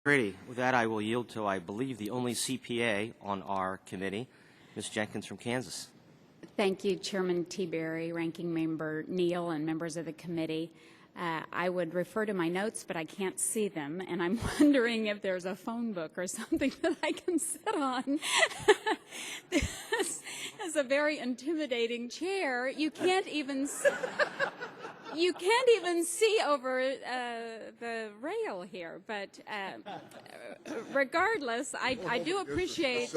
With that, I will yield to, I believe, the only CPA on our committee, Ms. Jenkins from Kansas. Thank you, Chairman Berry, Ranking Member Neal, and members of the committee. I would refer to my notes, but I can't see them, and I'm wondering if there's a phone book or something that I can sit on. This is a very intimidating chair. You can't even see over the rail here, but regardless, I do appreciate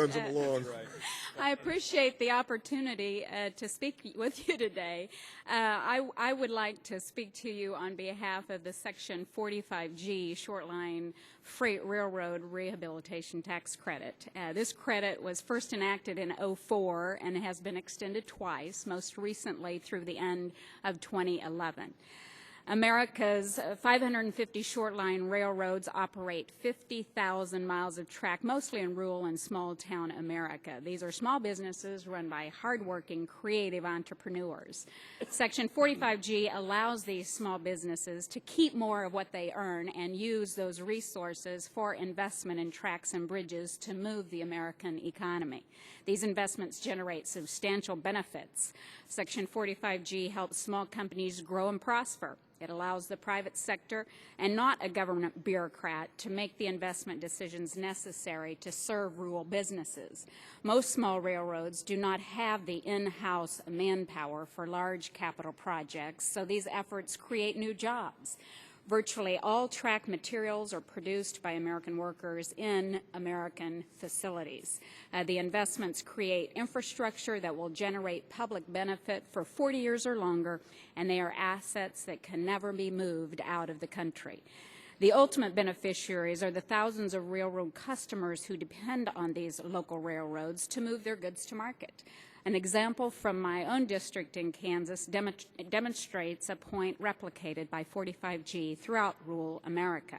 I appreciate the opportunity to speak with you today. I would like to speak to you on behalf of the Section 45G Short-Line Freight Railroad Rehabilitation Tax Credit. This credit was first enacted in '04 and has been extended twice, most recently through the end of 2011. America's 550 short-line railroads operate 50,000 miles of track, mostly in rural and small-town America. These are small businesses run by hardworking, creative entrepreneurs. Section 45G allows these small businesses to keep more of what they earn and use those resources for investment in tracks and bridges to move the American economy. These investments generate substantial benefits. Section 45G helps small companies grow and prosper. It allows the private sector and not a government bureaucrat to make the investment decisions necessary to serve rural businesses. Most small railroads do not have the in-house manpower for large capital projects, so these efforts create new jobs. Virtually all track materials are produced by American workers in American facilities. The investments create infrastructure that will generate public benefit for 40 years or longer, and they are assets that can never be moved out of the country. The ultimate beneficiaries are the thousands of railroad customers who depend on these local railroads to move their goods to market. An example from my own district in Kansas demonstrates a point replicated by 45G throughout rural America.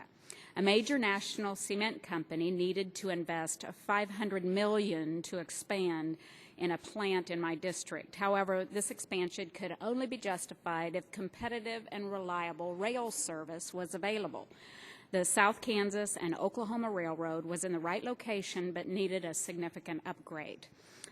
A major national cement company needed to invest $500 million to expand in a plant in my district. However, this expansion could only be justified if competitive and reliable rail service was available. The South Kansas and Oklahoma Railroad was in the right location but needed a significant upgrade.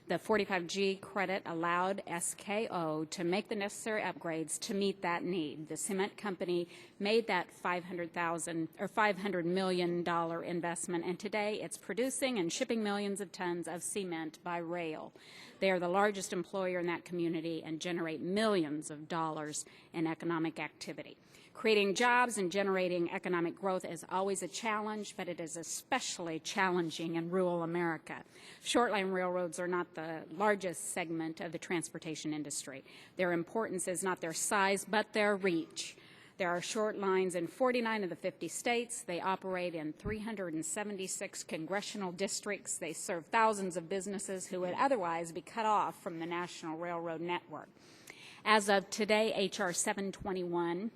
The 45G credit allowed SKO to make the necessary upgrades to meet that need. The cement company made that $500 million investment, and today it's producing and shipping millions of tons of cement by rail. They are the largest employer in that community and generate millions of dollars in economic activity. Creating jobs and generating economic growth is always a challenge, but it is especially challenging in rural America. Short-line railroads are not the largest segment of the transportation industry. Their importance is not their size, but their reach. There are short lines in 49 of the 50 states. They operate in 376 congressional districts. They serve thousands of businesses who would otherwise be cut off from the national railroad network. As of today, H.R. 721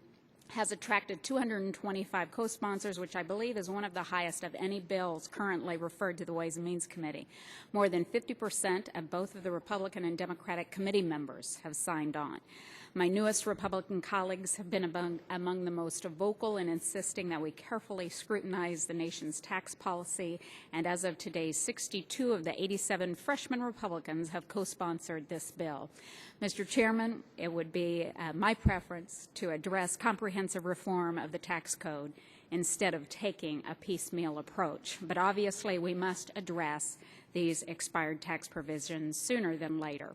has attracted 225 co-sponsors, which I believe is one of the highest of any bills currently referred to the Ways and Means Committee. More than 50% of both of the Republican and Democratic committee members have signed on. My newest Republican colleagues have been among the most vocal in insisting that we carefully scrutinize the nation's tax policy, and as of today, 62 of the 87 freshman Republicans have co-sponsored this bill. Mr. Chairman, it would be my preference to address comprehensive reform of the tax code instead of taking a piecemeal approach. But obviously, we must address these expired tax provisions sooner than later.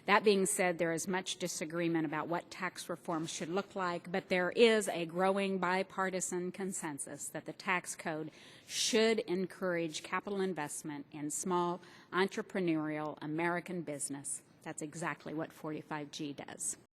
That being said, there is much disagreement about what tax reform should look like, but there is a growing bipartisan consensus that the tax code should encourage capital investment in small, entrepreneurial American business. That's exactly what 45G does.